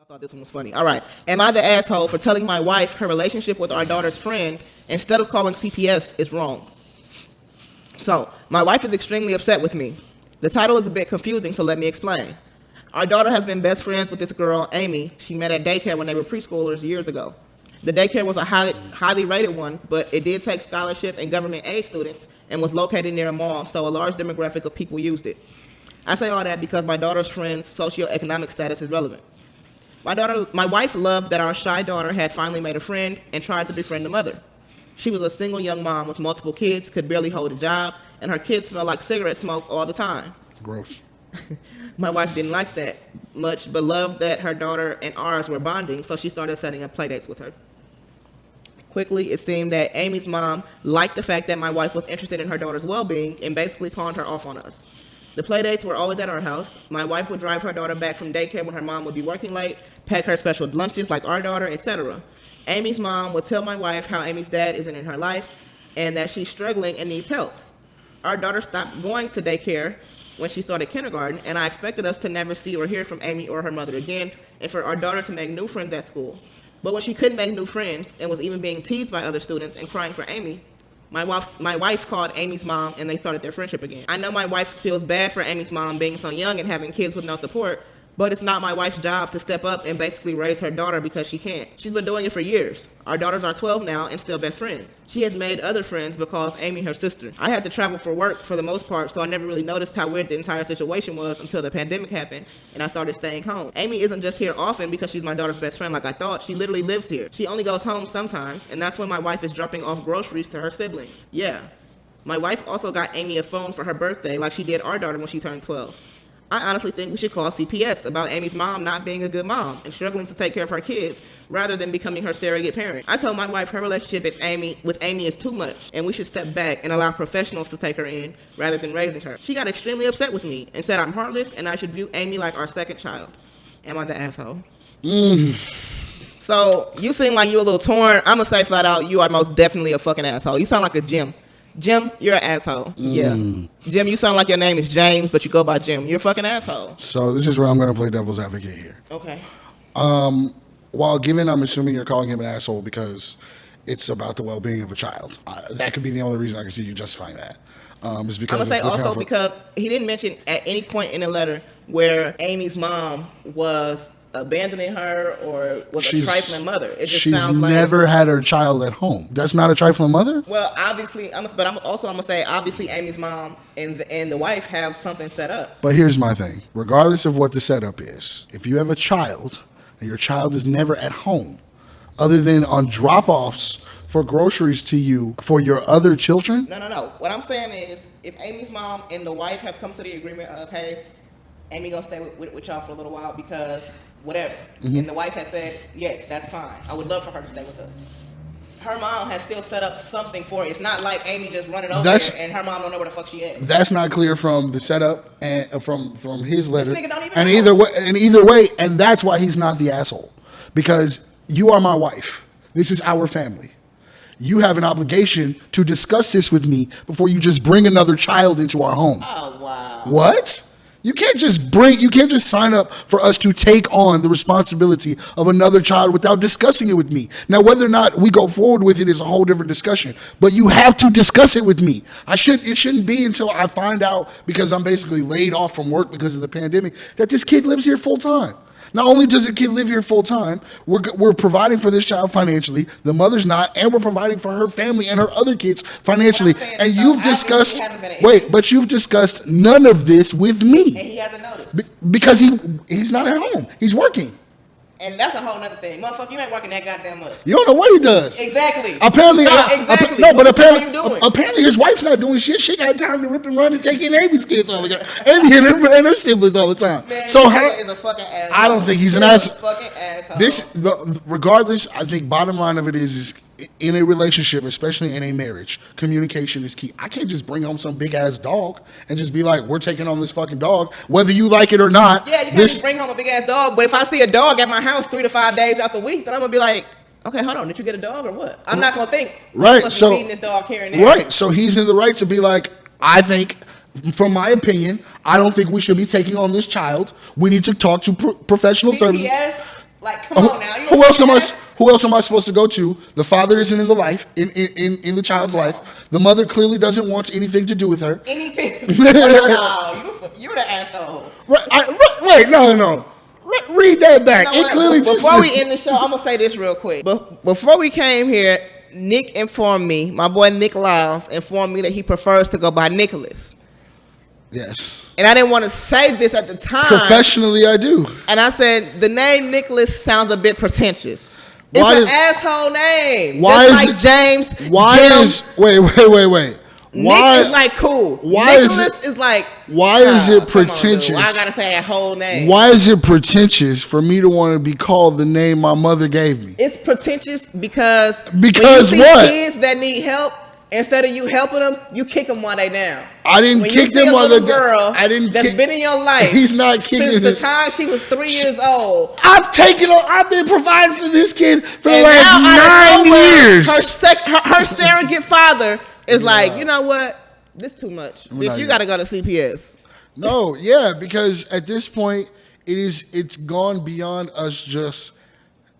I thought this one was funny. All right. Am I the asshole for telling my wife her relationship with our daughter's friend instead of calling CPS is wrong? So, my wife is extremely upset with me. The title is a bit confusing, so let me explain. Our daughter has been best friends with this girl, Amy. She met at daycare when they were preschoolers years ago. The daycare was a highly rated one, but it did take scholarship and government aid students and was located near a mall, so a large demographic of people used it. I say all that because my daughter's friend's socioeconomic status is relevant. My wife loved that our shy daughter had finally made a friend and tried to befriend the mother. She was a single young mom with multiple kids, could barely hold a job, and her kids smelled like cigarette smoke all the time. Gross. My wife didn't like that much, but loved that her daughter and ours were bonding, so she started setting up playdates with her. Quickly, it seemed that Amy's mom liked the fact that my wife was interested in her daughter's well-being and basically pawned her off on us. The playdates were always at our house. My wife would drive her daughter back from daycare when her mom would be working late, pack her special lunches like our daughter, etc. Amy's mom would tell my wife how Amy's dad isn't in her life and that she's struggling and needs help. Our daughter stopped going to daycare when she started kindergarten, and I expected us to never see or hear from Amy or her mother again, and for our daughter to make new friends at school. But when she couldn't make new friends and was even being teased by other students and crying for Amy, my wife called Amy's mom and they started their friendship again. I know my wife feels bad for Amy's mom being so young and having kids with no support, but it's not my wife's job to step up and basically raise her daughter because she can't. She's been doing it for years. Our daughters are 12 now and still best friends. She has made other friends because Amy, her sister. I had to travel for work for the most part, so I never really noticed how weird the entire situation was until the pandemic happened and I started staying home. Amy isn't just here often because she's my daughter's best friend like I thought. She literally lives here. She only goes home sometimes, and that's when my wife is dropping off groceries to her siblings. Yeah. My wife also got Amy a phone for her birthday like she did our daughter when she turned 12. I honestly think we should call CPS about Amy's mom not being a good mom and struggling to take care of her kids rather than becoming her surrogate parent. I told my wife her relationship with Amy is too much and we should step back and allow professionals to take her in rather than raising her. She got extremely upset with me and said I'm heartless and I should view Amy like our second child. Am I the asshole? So you seem like you're a little torn. I'm gonna say flat out, you are most definitely a fucking asshole. You sound like a Jim. Jim, you're an asshole. Yeah. Jim, you sound like your name is James, but you go by Jim. You're a fucking asshole. So this is where I'm going to play devil's advocate here. Okay. While given, I'm assuming you're calling him an asshole because it's about the well-being of a child. That could be the only reason I can see you justifying that. Is because I'm going to say also because he didn't mention at any point in the letter where Amy's mom was abandoning her or was a trifling mother. It just sounds like she's never had her child at home. That's not a trifling mother? Well, obviously, I'm gonna say obviously Amy's mom and the wife have something set up. But here's my thing. Regardless of what the setup is, if you have a child and your child is never at home, other than on drop-offs for groceries to you for your other children? No. What I'm saying is if Amy's mom and the wife have come to the agreement of, hey, Amy gonna stay with y'all for a little while because whatever. And the wife has said, yes, that's fine. I would love for her to stay with us. Her mom has still set up something for it. It's not like Amy just running over there and her mom don't know where the fuck she is. That's not clear from the setup and from his letter. This nigga don't even and know. either way, and that's why he's not the asshole. Because you are my wife. This is our family. You have an obligation to discuss this with me before you just bring another child into our home. Oh wow. What? You can't just sign up for us to take on the responsibility of another child without discussing it with me. Now, whether or not we go forward with it is a whole different discussion, but you have to discuss it with me. It shouldn't be until I find out, because I'm basically laid off from work because of the pandemic, that this kid lives here full time. Not only does the kid live here full time, we're providing for this child financially. The mother's not, and we're providing for her family and her other kids financially. And you've discussed none of this with me. And he hasn't noticed because he's not at home. He's working. And that's a whole nother thing. Motherfucker, you ain't working that goddamn much. You don't know what he does. Exactly. Apparently, exactly. His wife's not doing shit. She got time to rip and run and take in Amy's kids all the time. Amy and her siblings all the time. Man, so is a fucking asshole. I don't think he's an asshole. Fucking asshole. Regardless, I think bottom line of it is in a relationship, especially in a marriage, communication is key. I can't just bring home some big ass dog and just be like, we're taking on this fucking dog, whether you like it or not. Yeah, you can't just bring home a big ass dog, but if I see a dog at my house 3 to 5 days out the week, then I'm gonna be like, okay, hold on, did you get a dog or what? I'm not gonna think, right? So feeding this dog here and there. Right, so he's in the right to be like, I think, from my opinion, I don't think we should be taking on this child. We need to talk to professional CPS, services. Like, come on now. You Who else am I supposed to go to? The father isn't in the life, in the child's life. The mother clearly doesn't want anything to do with her. Anything? No, you're the asshole. Wait, no. Read that back. You know it clearly Before we end the show, I'm gonna say this real quick. But before we came here, Nick informed me, my boy Nick Lyles informed me that he prefers to go by Nicholas. Yes. And I didn't want to say this at the time. Professionally, I do. And I said, the name Nicholas sounds a bit pretentious. Why It's an asshole name. Why Just is like James, Why Jim, is wait? Why Nick is like cool. Why Nicholas is like. Why is it come on, dude. pretentious? Why I gotta say that whole name? Why is it pretentious for me to want to be called the name my mother gave me? It's pretentious because Because when you see what? kids that need help, instead of you helping them, you kick them while they down. I didn't When kick you see them a while little they're girl I didn't that's kick. been in your life. He's not kicking since the his- time she was 3 years old. I've been providing for this kid for the And last now, out of 9 nowhere, years. Her surrogate father is like, you know what? This too much. not Bitch, you yet. got to go to CPS. No, yeah, because at this point it's gone beyond us just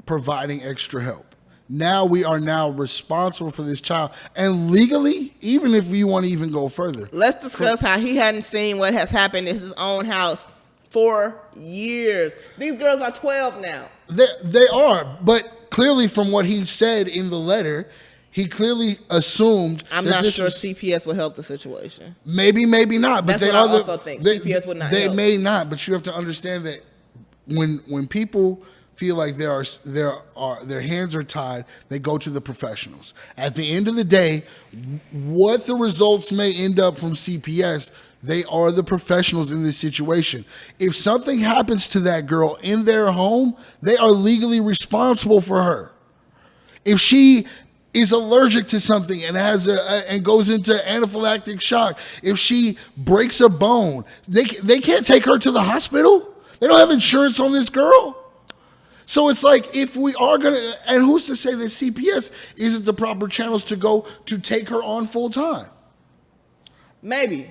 providing extra help. Now we are now responsible for this child, and legally, even if you want to even go further, Let's discuss how he hadn't seen what has happened in his own house for years. These girls are 12 now. they are. But clearly, from what he said in the letter, he clearly assumed. I'm that not this sure was- CPS will help the situation. Maybe not. But That's what I also think. CPS would not They help. may not, but you have to understand that when people feel like their hands are tied, they go to the professionals. At the end of the day, what the results may end up from CPS, they are the professionals in this situation. If something happens to that girl in their home, they are legally responsible for her. If she is allergic to something and and goes into anaphylactic shock, if she breaks a bone, they can't take her to the hospital. They don't have insurance on this girl. So it's like, if we are gonna, and who's to say that CPS isn't the proper channels to go to take her on full time? Maybe.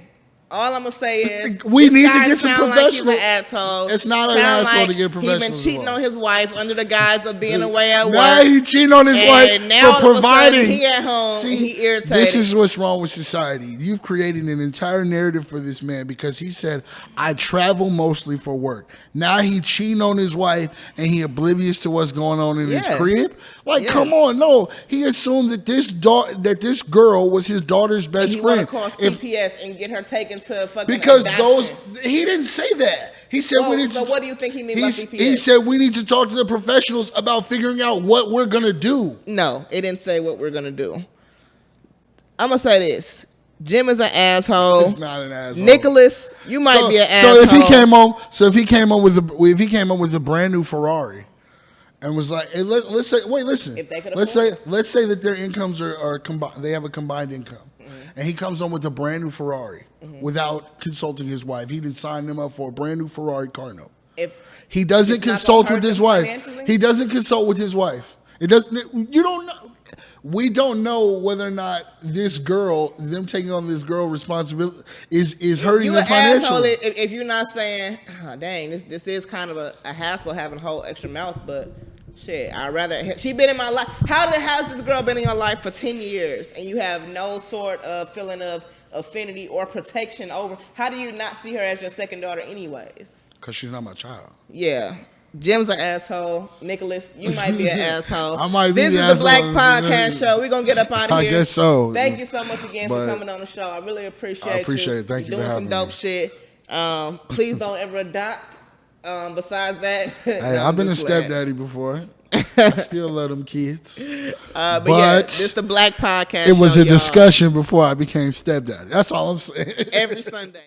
All I'm gonna say is We this need to guy get some sound professional- Like he's an asshole. It's not an Sound asshole like to get He's professionals been cheating involved. on his wife under the guise of being away at work. Now he cheating on his And wife now all for of a providing. sudden he at home and he irritated. This is what's wrong with society. You've created an entire narrative for this man because he said, "I travel mostly for work." Now he cheating on his wife and he oblivious to what's going on in his Yes. crib. Like, Yes. come on, no. He assumed that this girl was his daughter's And best he want to friend. call If- CPS and get her taken to fucking because adoption. he didn't say that. He said we need So to. what do you think he means by CPS? He said we need to talk to the professionals about figuring out what we're gonna do. No, it didn't say what we're gonna do. I'm gonna say this: Jim is an asshole. It's not an asshole. Nicholas, you might be an asshole. So if he came on with the brand new Ferrari, and was like, hey, let's say, wait, listen, If they could let's afford say that their incomes are combined, they have a combined income, and he comes on with a brand new Ferrari without consulting his wife. He didn't sign them up for a brand new Ferrari car note. if He doesn't It's not consult gonna with hurt his them wife. financially? He doesn't consult with his wife. It doesn't. You don't know. We don't know whether or not this girl, them taking on this girl responsibility, is hurting you them an asshole financially. if you're not saying, oh, dang, this is kind of a hassle having a whole extra mouth, but shit, I'd rather she been in my life. Has this girl been in your life for 10 years and you have no sort of feeling of affinity or protection over? How do you not see her as your second daughter anyways? Because she's not my child. Yeah. Jim's an asshole. Nicholas, you might be an asshole. I might be This the is the Black asshole. Podcast Show. We're going to get up out of I here. guess so. Thank you so much again for But coming on the show. I really appreciate you. I appreciate it. Thank you You're for doing some having dope me. shit. Please don't ever adopt. Besides that, Hey, I've been a stepdaddy before. I still love them kids. But yeah, this is the Black Podcast It was Show, a y'all. discussion before I became stepdaddy. That's all I'm saying. Every Sunday.